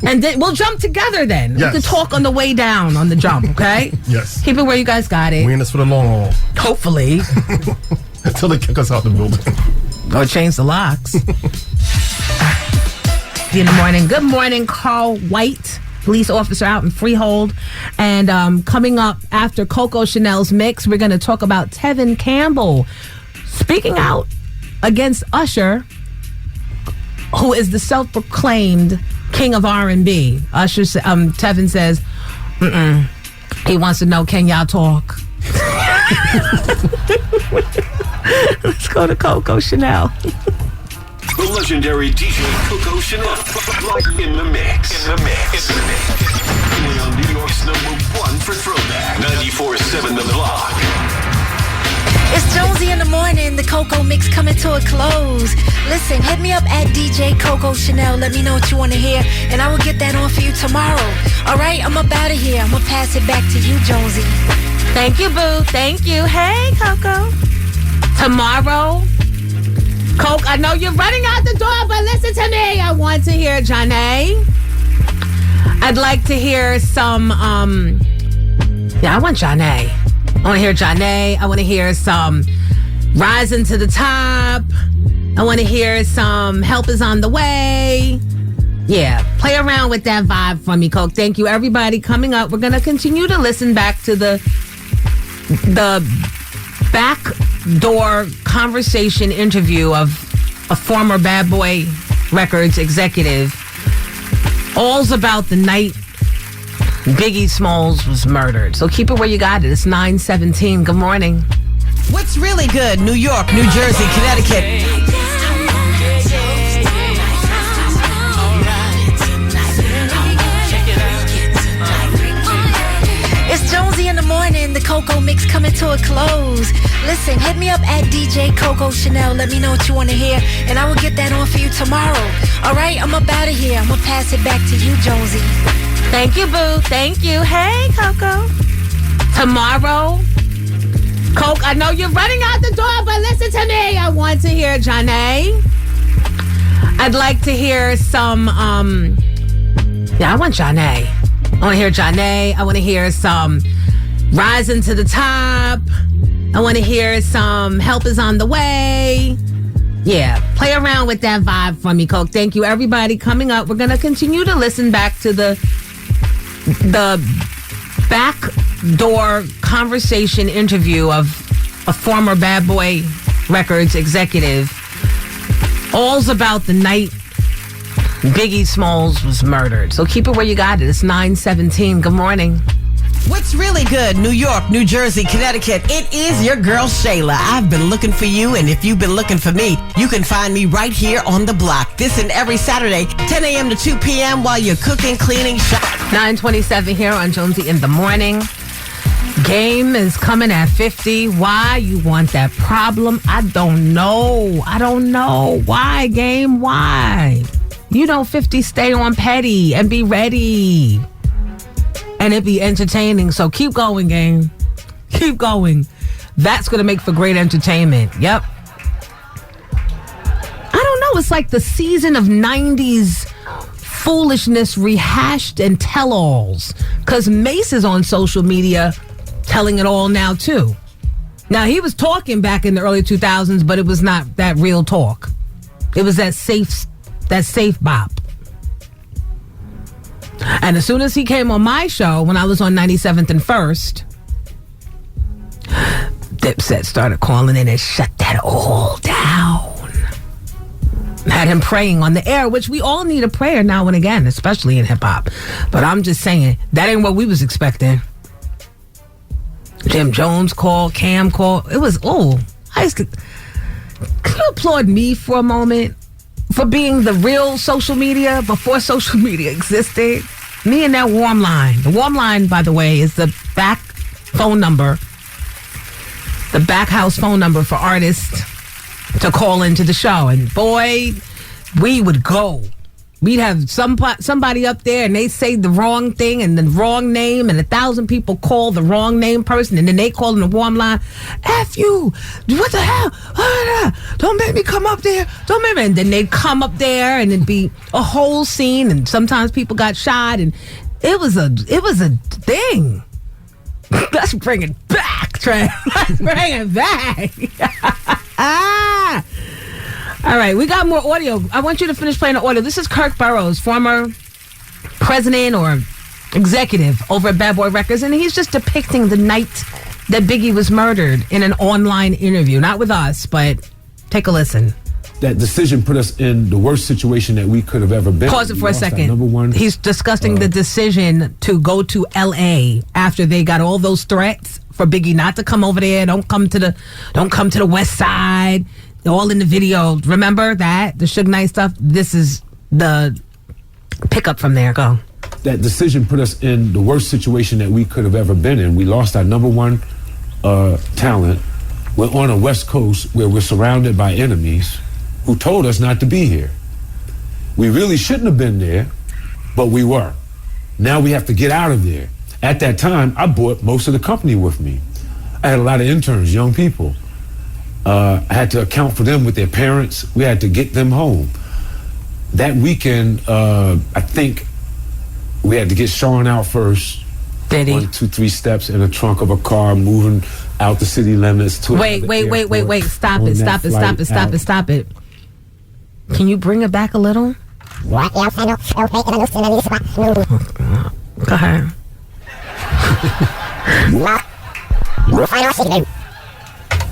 And then we'll jump together then. Yes. We can talk on the way down on the jump, okay? Yes. Keep it where you guys got it. We in this for the long haul. Hopefully. Until they kick us out the building. Or change the locks. In the morning. Good morning, Carl White, police officer out in Freehold. And coming up after Coco Chanel's mix, we're going to talk about Tevin Campbell speaking out against Usher, who is the self-proclaimed king of R&B. Tevin says, he wants to know, can y'all talk? Let's go to Coco Chanel. The legendary DJ Coco Chanel. In the mix. Only on New York's #1 for throwback. 94.7 The Block. It's Jonesy in the morning, the Coco mix coming to a close. Listen, hit me up at DJ Coco Chanel. Let me know what you want to hear, and I will get that on for you tomorrow. All right, I'm up out of here. I'm going to pass it back to you, Jonesy. Thank you, boo. Thank you. Hey, Coco. Tomorrow, Coke, I know you're running out the door, but listen to me. I want to hear Janae. I'd like to hear some, I want Janae. I want to hear Janae. I want to hear some Rising to the Top. I want to hear some Help Is On the Way. Yeah, play around with that vibe for me, Coke. Thank you, everybody. Coming up, we're going to continue to listen back to the backdoor conversation interview of a former Bad Boy Records executive. All's about the night Biggie Smalls was murdered. So keep it where you got it. It's 9:17. Good morning. What's really good? New York, New Jersey, Connecticut. It's Jonesy in the morning, the Coco mix coming to a close. Listen, hit me up at DJ Coco Chanel. Let me know what you want to hear, and I will get that on for you tomorrow. All right, I'm up out of here. I'm going to pass it back to you, Jonesy. Thank you, boo. Thank you. Hey, Coco. Tomorrow, Coke, I know you're running out the door, but listen to me. I want to hear Janae. I'd like to hear some, I want Janae. I want to hear Janae. I want to hear some Rising to the Top. I want to hear some Help Is On the Way. Yeah, play around with that vibe for me, Coke. Thank you, everybody. Coming up, we're going to continue to listen back to the backdoor conversation interview of a former Bad Boy Records executive. All's about the night Biggie Smalls was murdered. So keep it where you got it. It's 9:17. Good morning. What's really good? New York, New Jersey, Connecticut. It is your girl, Shayla. I've been looking for you, and if you've been looking for me, you can find me right here on the block. This and every Saturday, 10 a.m. to 2 p.m. while you're cooking, cleaning, shopping. 9:27 here on Jonesy in the morning. Game is coming at 50. Why you want that problem? I don't know. Why, Game? Why? 50 stay on petty and be ready. And it be entertaining. So keep going, Game. Keep going. That's going to make for great entertainment. Yep. I don't know. It's like the season of 90s foolishness rehashed and tell-alls. Because Mace is on social media telling it all now, too. Now, he was talking back in the early 2000s, but it was not that real talk. It was that safe bop. And as soon as he came on my show, when I was on 97th and 1st, Dipset started calling in and shut that all down. Had him praying on the air, which we all need a prayer now and again, especially in hip-hop. But I'm just saying, that ain't what we was expecting. Jim Jones called, Cam called. It was, can you applaud me for a moment? For being the real social media before social media existed. Me and that warm line. The warm line, by the way, is the back phone number, the back house phone number for artists to call into the show. And boy, we would go. We'd have somebody up there and they say the wrong thing and the wrong name, and 1,000 people call the wrong name person, and then they call in the warm line, F you, what the hell? Don't make me come up there. Don't make me. And then they'd come up there and it'd be a whole scene, and sometimes people got shot, and it was a thing. Let's bring it back, Trey. Let's bring it back. All right, we got more audio. I want you to finish playing the audio. This is Kirk Burroughs, former president or executive over at Bad Boy Records, and he's just depicting the night that Biggie was murdered in an online interview. Not with us, but Take a listen. That decision put us in the worst situation that we could have ever been. Pause it We for a lost our second. Number one. He's discussing the decision to go to L.A. after they got all those threats for Biggie not to come over there. Don't come to the West Side. All in the video. Remember that? The Suge Knight stuff? This is the pickup from there. Go. That decision put us in the worst situation that we could have ever been in. We lost our number one talent. We're on a West Coast where we're surrounded by enemies who told us not to be here. We really shouldn't have been there, but we were. Now we have to get out of there. At that time, I brought most of the company with me. I had a lot of interns, young people. I had to account for them with their parents. We had to get them home. That weekend, I think we had to get Sean out first. Did he? 1, 2, 3 steps in the trunk of a car moving out the city limits to Wait. Stop on it. that flight Stop it. Can you bring it back a little? Go ahead.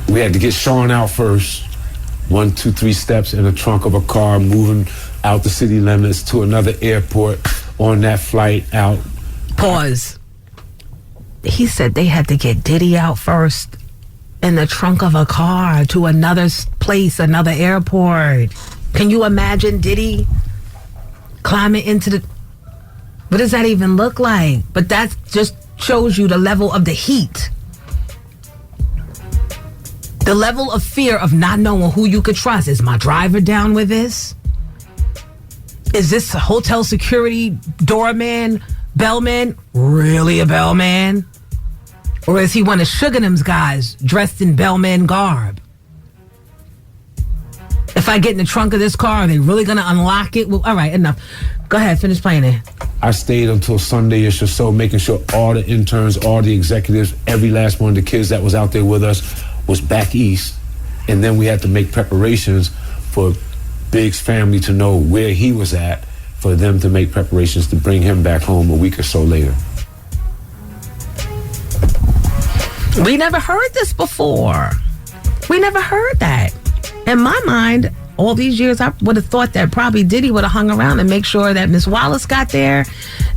We had to get Sean out first. 1, 2, 3 steps in the trunk of a car moving out the city limits to another airport on that flight out. Pause. He said they had to get Diddy out first in the trunk of a car to another place, another airport. Can you imagine Diddy climbing into the... What does that even look like? But that just shows you the level of the heat. The level of fear of not knowing who you could trust. Is my driver down with this? Is this hotel security doorman, bellman, really a bellman? Or is he one of Sugar Them's guys dressed in bellman garb? If I get in the trunk of this car, are they really going to unlock it? Well, all right, enough. Go ahead, finish playing it. I stayed until Sunday-ish or so, making sure all the interns, all the executives, every last one of the kids that was out there with us was back east. And then we had to make preparations for Big's family to know where he was at, for them to make preparations to bring him back home a week or so later. We never heard this before. We never heard that. In my mind, all these years, I would have thought that probably Diddy would have hung around and make sure that Miss Wallace got there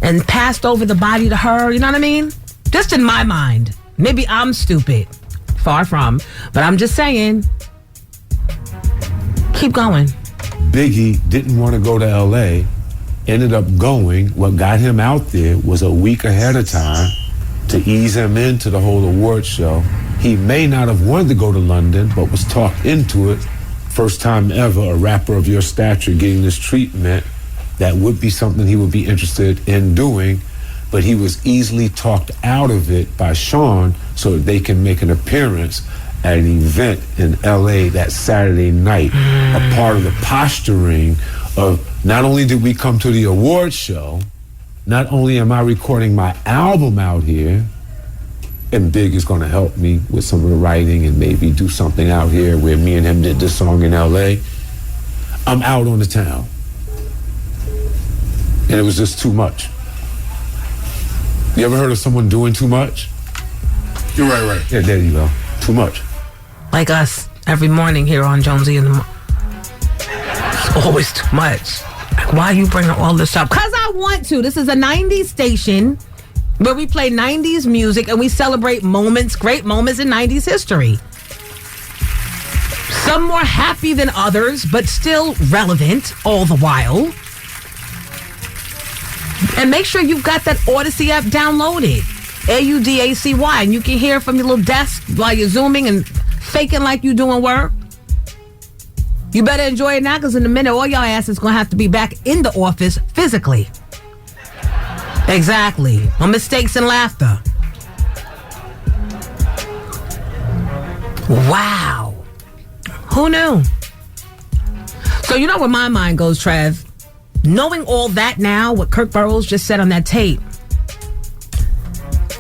and passed over the body to her. You know what I mean? Just in my mind. Maybe I'm stupid. Far from. But I'm just saying, keep going. Biggie didn't want to go to L.A., ended up going. What got him out there was a week ahead of time to ease him into the whole award show. He may not have wanted to go to London, but was talked into it. First time ever a rapper of your stature getting this treatment. That would be something he would be interested in doing, but he was easily talked out of it by Sean so that they can make an appearance at an event in LA that Saturday night. A part of the posturing of not only did we come to the award show, not only am I recording my album out here, and Big is going to help me with some of the writing and maybe do something out here where me and him did this song in LA, I'm out on the town. And it was just too much. You ever heard of someone doing too much? You're right. Yeah, there you go. Too much. Like us every morning here on Jonesy in the It's always too much. Like, why are you bringing all this up? Because I want to. This is a 90s station where we play 90s music and we celebrate moments, great moments in 90s history. Some more happy than others, but still relevant all the while. And make sure you've got that Odyssey app downloaded. AUDACY. And you can hear from your little desk while you're zooming and faking like you're doing work. You better enjoy it now, because in a minute, all y'all asses going to have to be back in the office physically. Exactly. No mistakes and laughter. Wow. Who knew? So you know where my mind goes, Trev? Knowing all that now, what Kirk Burroughs just said on that tape,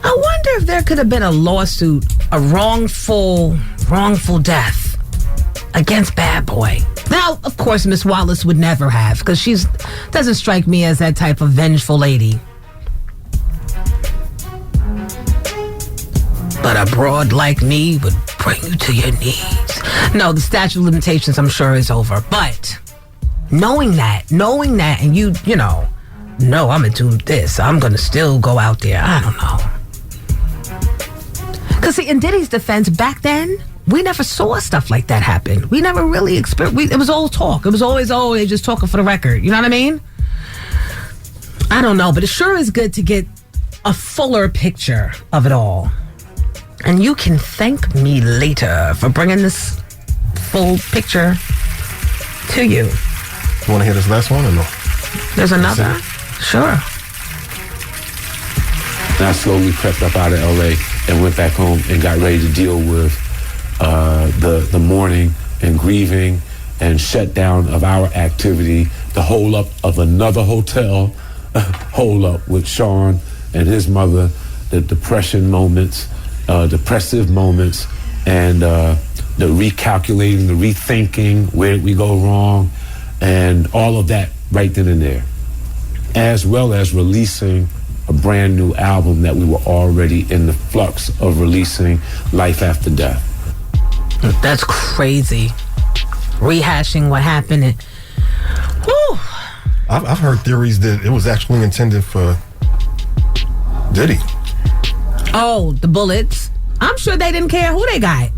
I wonder if there could have been a lawsuit, a wrongful death against Bad Boy. Now, of course, Miss Wallace would never have, because she doesn't strike me as that type of vengeful lady. But a broad like me would bring you to your knees. No, the statute of limitations, I'm sure, is over. But knowing that, and you know, no, I'm going to do this. I'm going to still go out there. I don't know. Because, see, in Diddy's defense, back then, we never saw stuff like that happen. We never really experienced. It was all talk. It was always, they just talking for the record. You know what I mean? I don't know, but it sure is good to get a fuller picture of it all. And you can thank me later for bringing this full picture to you. You want to hear this last one or no? There's another? Sure. And I slowly crept up out of LA and went back home and got ready to deal with the mourning and grieving and shutdown of our activity, the hold up of another hotel, hold up with Sean and his mother, the depressive moments, and the recalculating, the rethinking, where did we go wrong, and all of that right then and there, as well as releasing a brand new album that we were already in the flux of releasing, Life After Death. That's crazy. Rehashing what happened. Whew. I've heard theories that it was actually intended for Diddy. Oh, the bullets. I'm sure they didn't care who they got.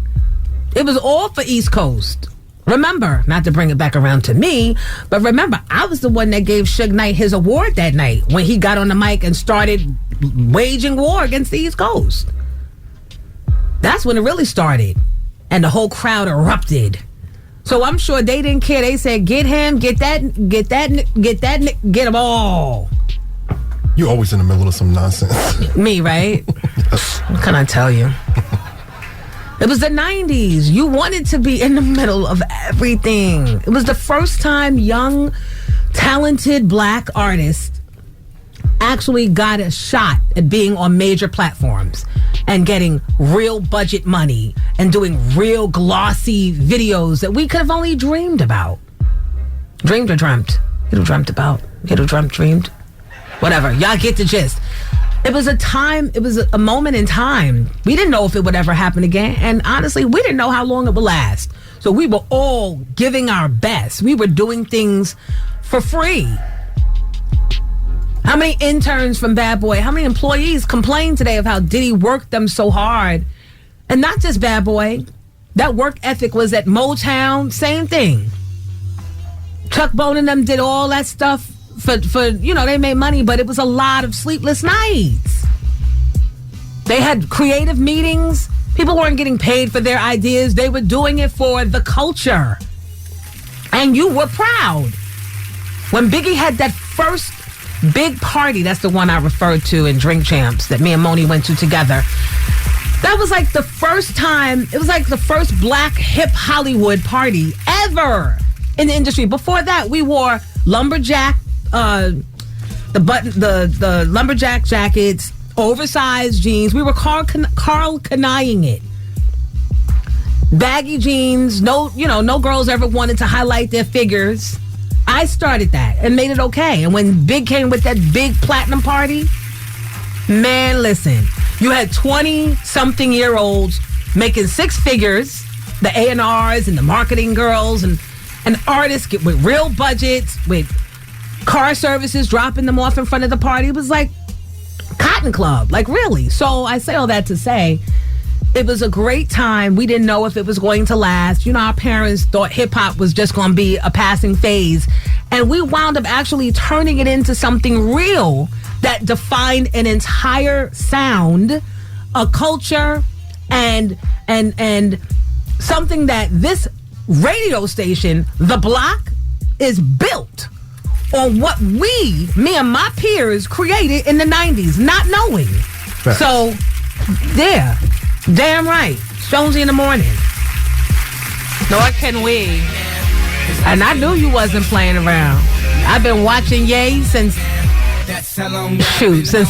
It was all for East Coast. Remember, not to bring it back around to me, but remember, I was the one that gave Suge Knight his award that night when he got on the mic and started waging war against the East Coast. That's when it really started. And the whole crowd erupted. So I'm sure they didn't care. They said, get him, get them all. You're always in the middle of some nonsense. Me, right? What can I tell you? It was the 90s. You wanted to be in the middle of everything. It was the first time young, talented black artists actually got a shot at being on major platforms and getting real budget money and doing real glossy videos that we could have only dreamed about. Dreamed or dreamt? You'd have dreamt about. You'd have dreamed. Whatever. Y'all get the gist. It was a time, it was a moment in time. We didn't know if it would ever happen again. And honestly, we didn't know how long it would last. So we were all giving our best. We were doing things for free. How many interns from Bad Boy, how many employees complained today of how Diddy worked them so hard? And not just Bad Boy. That work ethic was at Motown, same thing. Chuck Bone and them did all that stuff for they made money, but it was a lot of sleepless nights. They had creative meetings. People weren't getting paid for their ideas. They were doing it for the culture. And you were proud. When Biggie had that first big party, that's the one I referred to in Drink Champs that me and Moni went to together. That was like the first time, it was like the first black hip Hollywood party ever in the industry. Before that, we wore lumberjack, the lumberjack jackets, oversized jeans. We were Carl Kanaying it. Baggy jeans, no girls ever wanted to highlight their figures. I started that and made it okay. And when Big came with that big platinum party, man, listen, you had 20-something-year-olds making six figures, the A&Rs and the marketing girls and artists with real budgets, with car services, dropping them off in front of the party. It was like Cotton Club, like really. So I say all that to say, it was a great time. We didn't know if it was going to last. Our parents thought hip-hop was just going to be a passing phase. And we wound up actually turning it into something real that defined an entire sound, a culture, and something that this radio station, The Block, is built on what me and my peers created in the 90s, not knowing. Facts. So, yeah. Damn right. Jonesy in the morning. Nor can we. And I knew you wasn't playing around. I've been watching Ye since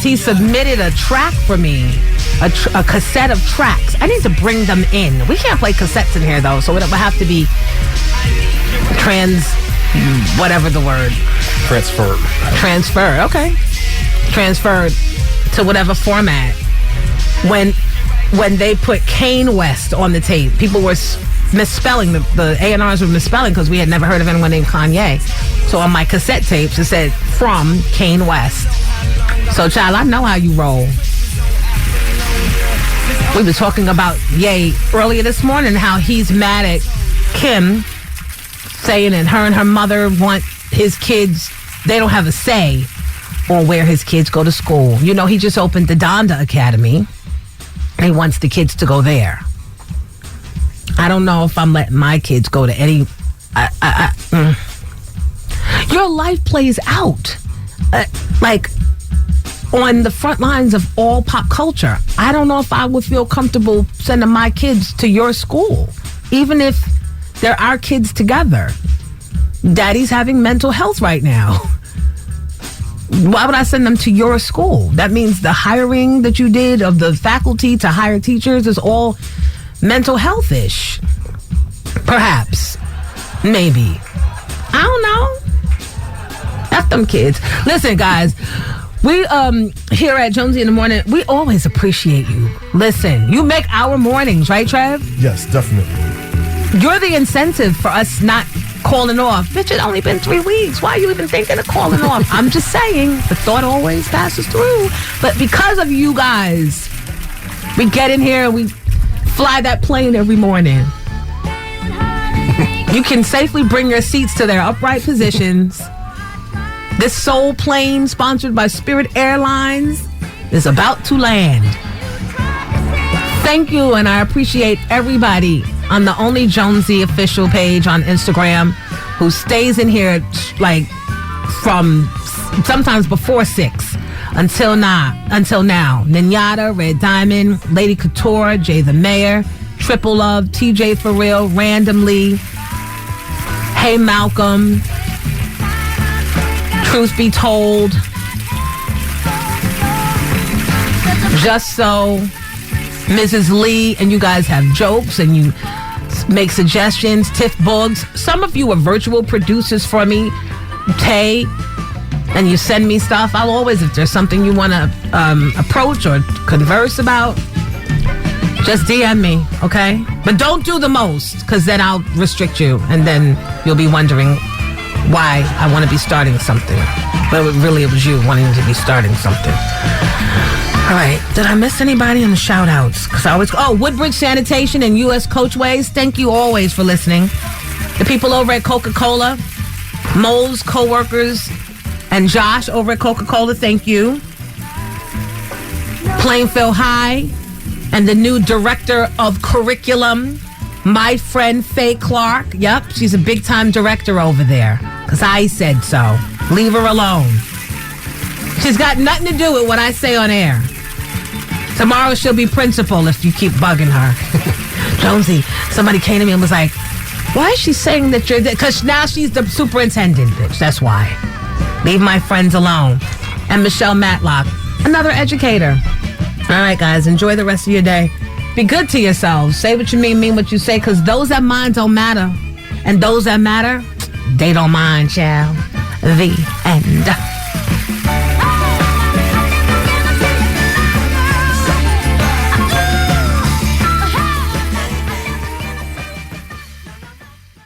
he submitted a track for me. A cassette of tracks. I need to bring them in. We can't play cassettes in here, though, so it will have to be whatever the word. Transferred, okay. Transferred to whatever format. When they put Kane West on the tape, people were misspelling. The A&Rs were misspelling because we had never heard of anyone named Kanye. So on my cassette tapes, it said from Kanye West. So, child, I know how you roll. We were talking about Ye earlier this morning, how he's mad at Kim, saying that her and her mother want his kids, they don't have a say on where his kids go to school. You know, he just opened the Donda Academy. He wants the kids to go there. I don't know if I'm letting my kids go to any... Your life plays out. Like, on the front lines of all pop culture. I don't know if I would feel comfortable sending my kids to your school. Even if they're our kids together. Daddy's having mental health right now. Why would I send them to your school? That means the hiring that you did of the faculty to hire teachers is all mental health-ish. Perhaps. Maybe. I don't know. F them kids. Listen, guys, we here at Jonesy in the Morning, we always appreciate you. Listen, you make our mornings, right, Trev? Yes, definitely. You're the incentive for us not calling off. Bitch, it's only been 3 weeks. Why are you even thinking of calling off? I'm just saying, the thought always passes through. But because of you guys, we get in here and we fly that plane every morning. You can safely bring your seats to their upright positions. This Soul plane, sponsored by Spirit Airlines, is about to land. Thank you, and I appreciate everybody on the Only Jonesy official page on Instagram who stays in here like from sometimes before 6 until now. Ninjada, Red Diamond, Lady Couture, Jay the Mayor, Triple Love, TJ For Real, Randomly, Hey Malcolm, Truth Be Told, Just So, Mrs. Lee, and you guys have jokes and you make suggestions. Tiff Boogs. Some of you are virtual producers for me. Tay, and you send me stuff. I'll always, if there's something you want to approach or converse about, just DM me, okay? But don't do the most, because then I'll restrict you, and then you'll be wondering why I want to be starting something. But it was you wanting to be starting something. All right, did I miss anybody in the shout-outs? Because I always... Woodbridge Sanitation and U.S. Coachways, thank you always for listening. The people over at Coca-Cola, Mo's co-workers, and Josh over at Coca-Cola, thank you. Plainfield High, and the new director of curriculum, my friend Faye Clark. Yep, she's a big-time director over there, because I said so. Leave her alone. She's got nothing to do with what I say on air. Tomorrow she'll be principal if you keep bugging her. Jonesy, somebody came to me and was like, why is she saying that you're... Because now she's the superintendent, bitch. That's why. Leave my friends alone. And Michelle Matlock, another educator. All right, guys, enjoy the rest of your day. Be good to yourselves. Say what you mean what you say, because those that mind don't matter. And those that matter, they don't mind, child. The end.